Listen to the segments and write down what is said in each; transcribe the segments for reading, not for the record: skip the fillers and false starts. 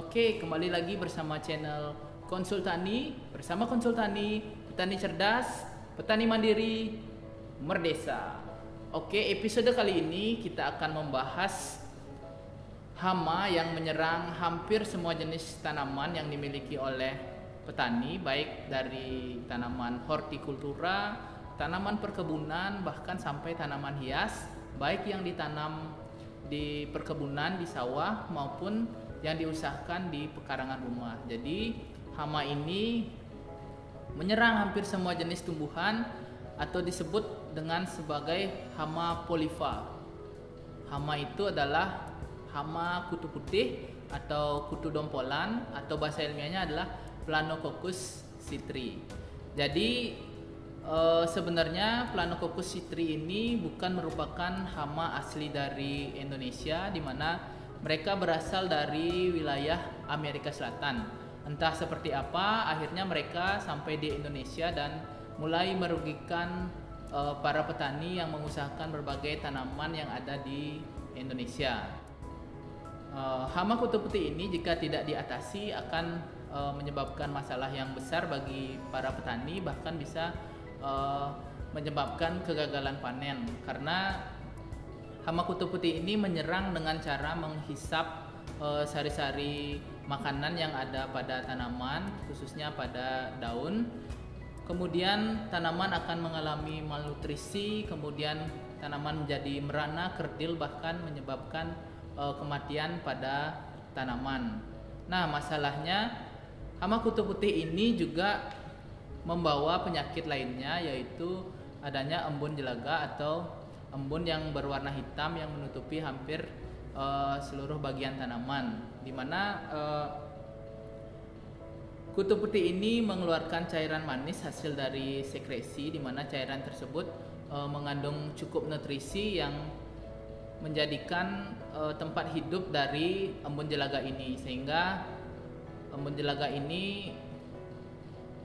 Oke, kembali lagi bersama channel Konsultani. Bersama Konsultani, petani cerdas, petani mandiri, merdesa. Oke, episode kali ini kita akan membahas hama yang menyerang hampir semua jenis tanaman yang dimiliki oleh petani, baik dari tanaman hortikultura, tanaman perkebunan, bahkan sampai tanaman hias, baik yang ditanam di perkebunan, di sawah, maupun yang diusahakan di pekarangan rumah. Jadi hama ini menyerang hampir semua jenis tumbuhan atau disebut dengan sebagai hama polifa. Hama itu adalah hama kutu putih atau kutu dompolan, atau bahasa ilmiahnya adalah Planococcus citri. Jadi sebenarnya Planococcus citri ini bukan merupakan hama asli dari Indonesia, di mana mereka berasal dari wilayah Amerika Selatan. Entah seperti apa, akhirnya mereka sampai di Indonesia dan mulai merugikan para petani yang mengusahakan berbagai tanaman yang ada di Indonesia. Hama kutu putih ini jika tidak diatasi akan menyebabkan masalah yang besar bagi para petani, bahkan bisa menyebabkan kegagalan panen, karena hama kutu putih ini menyerang dengan cara menghisap sari-sari makanan yang ada pada tanaman, khususnya pada daun. Kemudian tanaman akan mengalami malnutrisi, kemudian tanaman menjadi merana, kerdil, bahkan menyebabkan kematian pada tanaman. Nah, masalahnya hama kutu putih ini juga membawa penyakit lainnya, yaitu adanya embun jelaga atau embun yang berwarna hitam yang menutupi hampir seluruh bagian tanaman, di mana kutu putih ini mengeluarkan cairan manis hasil dari sekresi, di mana cairan tersebut mengandung cukup nutrisi yang menjadikan tempat hidup dari embun jelaga ini, sehingga embun jelaga ini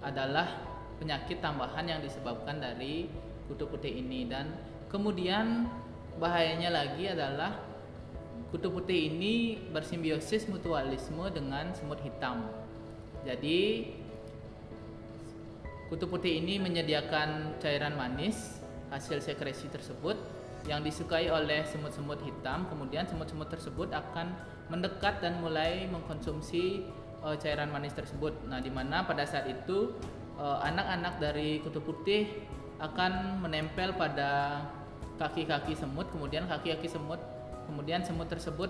adalah penyakit tambahan yang disebabkan dari kutu putih ini. Dan kemudian bahayanya lagi adalah kutu putih ini bersimbiosis mutualisme dengan semut hitam. Jadi kutu putih ini menyediakan cairan manis hasil sekresi tersebut yang disukai oleh semut-semut hitam. Kemudian semut-semut tersebut akan mendekat dan mulai mengkonsumsi cairan manis tersebut. Nah, di mana pada saat itu anak-anak dari kutu putih akan menempel pada kaki-kaki semut, kemudian semut tersebut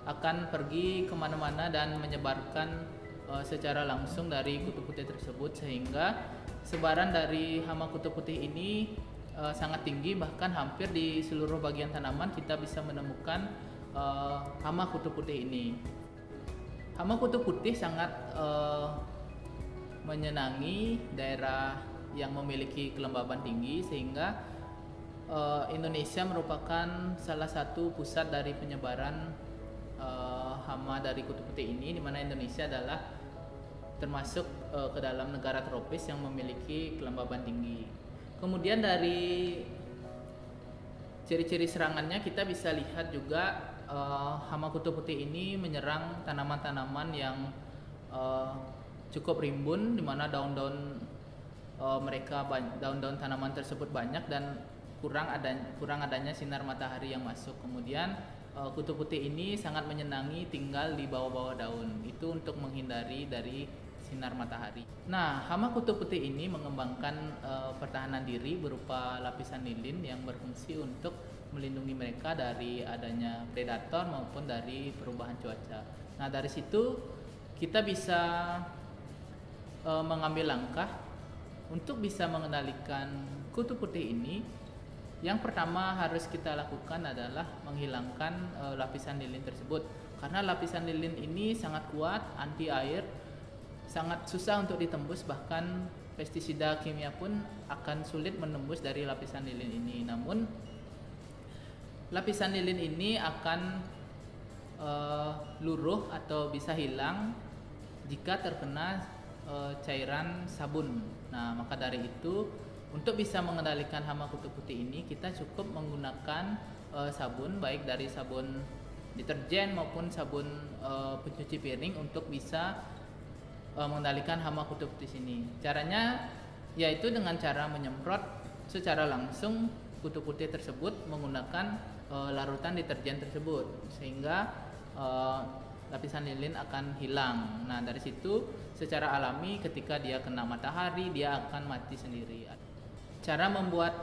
akan pergi kemana-mana dan menyebarkan secara langsung dari kutu putih tersebut, sehingga sebaran dari hama kutu putih ini sangat tinggi, bahkan hampir di seluruh bagian tanaman kita bisa menemukan hama kutu putih ini. Hama kutu putih sangat menyenangi daerah yang memiliki kelembaban tinggi, sehingga Indonesia merupakan salah satu pusat dari penyebaran hama dari kutu putih ini, di mana Indonesia adalah termasuk ke dalam negara tropis yang memiliki kelembaban tinggi. Kemudian dari ciri-ciri serangannya kita bisa lihat juga hama kutu putih ini menyerang tanaman-tanaman yang cukup rimbun, di mana daun-daun daun-daun tanaman tersebut banyak dan kurang adanya sinar matahari yang masuk. Kemudian kutu putih ini sangat menyenangi tinggal di bawah-bawah daun, itu untuk menghindari dari sinar matahari. Nah, hama kutu putih ini mengembangkan pertahanan diri berupa lapisan lilin yang berfungsi untuk melindungi mereka dari adanya predator maupun dari perubahan cuaca. Nah, dari situ kita bisa mengambil langkah untuk bisa mengendalikan kutu putih ini. Yang pertama harus kita lakukan adalah menghilangkan lapisan lilin tersebut, karena lapisan lilin ini sangat kuat, anti air, sangat susah untuk ditembus, bahkan pestisida kimia pun akan sulit menembus dari lapisan lilin ini. Namun lapisan lilin ini akan luruh atau bisa hilang jika terkena cairan sabun. Nah, maka dari itu untuk bisa mengendalikan hama kutu putih ini kita cukup menggunakan sabun, baik dari sabun deterjen maupun sabun pencuci piring untuk bisa mengendalikan hama kutu putih sini. Caranya yaitu dengan cara menyemprot secara langsung kutu putih tersebut menggunakan larutan deterjen tersebut, sehingga lapisan lilin akan hilang. Nah, dari situ secara alami ketika dia kena matahari dia akan mati sendiri. Cara membuat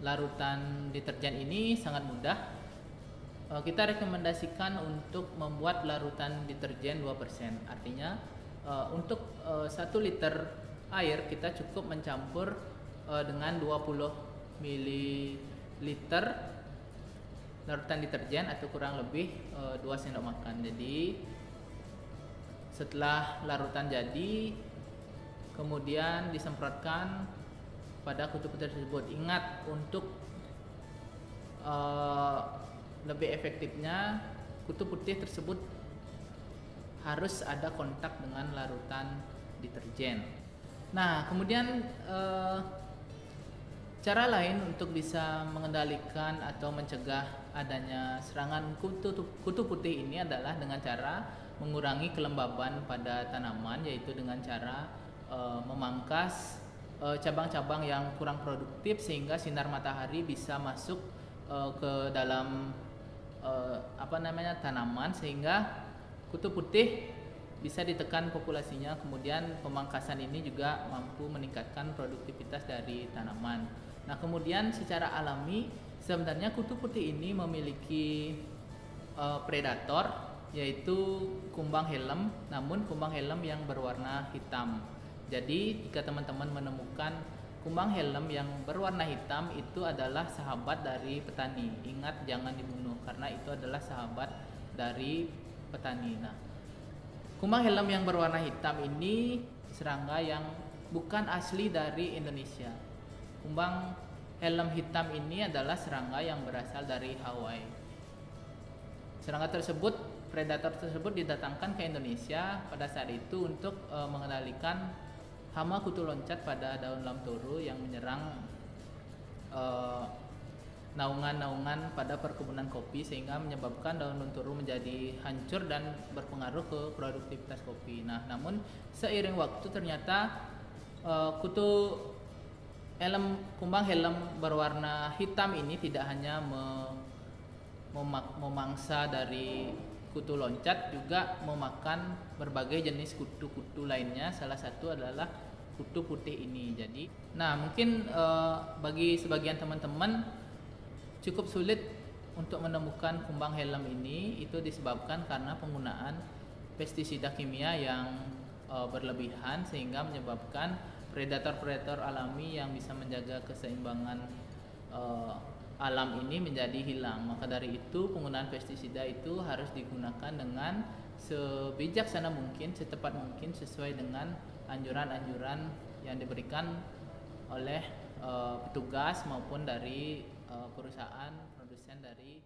larutan deterjen ini sangat mudah. Kita rekomendasikan untuk membuat larutan deterjen 2%. Artinya untuk 1 liter air kita cukup mencampur dengan 20 ml larutan deterjen atau kurang lebih 2 sendok makan. Jadi setelah larutan jadi, kemudian disemprotkan pada kutu putih tersebut. Ingat, untuk lebih efektifnya kutu putih tersebut harus ada kontak dengan larutan deterjen. Nah, kemudian cara lain untuk bisa mengendalikan atau mencegah adanya serangan kutu putih ini adalah dengan cara mengurangi kelembaban pada tanaman, yaitu dengan cara memangkas cabang-cabang yang kurang produktif sehingga sinar matahari bisa masuk ke dalam tanaman, sehingga kutu putih bisa ditekan populasinya. Kemudian pemangkasan ini juga mampu meningkatkan produktivitas dari tanaman. Nah, kemudian secara alami sebenarnya kutu putih ini memiliki predator, yaitu kumbang helm, namun kumbang helm yang berwarna hitam. Jadi jika teman-teman menemukan kumbang helm yang berwarna hitam, itu adalah sahabat dari petani. Ingat, jangan dibunuh karena itu adalah sahabat dari petani. Nah, kumbang helm yang berwarna hitam ini serangga yang bukan asli dari Indonesia. Kumbang helm hitam ini adalah serangga yang berasal dari Hawaii. Serangga tersebut, predator tersebut didatangkan ke Indonesia pada saat itu untuk mengendalikan hama kutu loncat pada daun lamtoro yang menyerang naungan-naungan pada perkebunan kopi, sehingga menyebabkan daun lamtoro menjadi hancur dan berpengaruh ke produktivitas kopi. Nah, namun seiring waktu ternyata kumbang helm berwarna hitam ini tidak hanya memangsa dari kutu loncat, juga memakan berbagai jenis kutu-kutu lainnya. Salah satu adalah kutu putih ini. Jadi, nah mungkin bagi sebagian teman-teman cukup sulit untuk menemukan kumbang helm ini, itu disebabkan karena penggunaan pestisida kimia yang berlebihan, sehingga menyebabkan predator-predator alami yang bisa menjaga keseimbangan alam ini menjadi hilang. Maka dari itu penggunaan pestisida itu harus digunakan dengan sebijaksana mungkin, secepat mungkin, sesuai dengan anjuran-anjuran yang diberikan oleh petugas maupun dari perusahaan produsen dari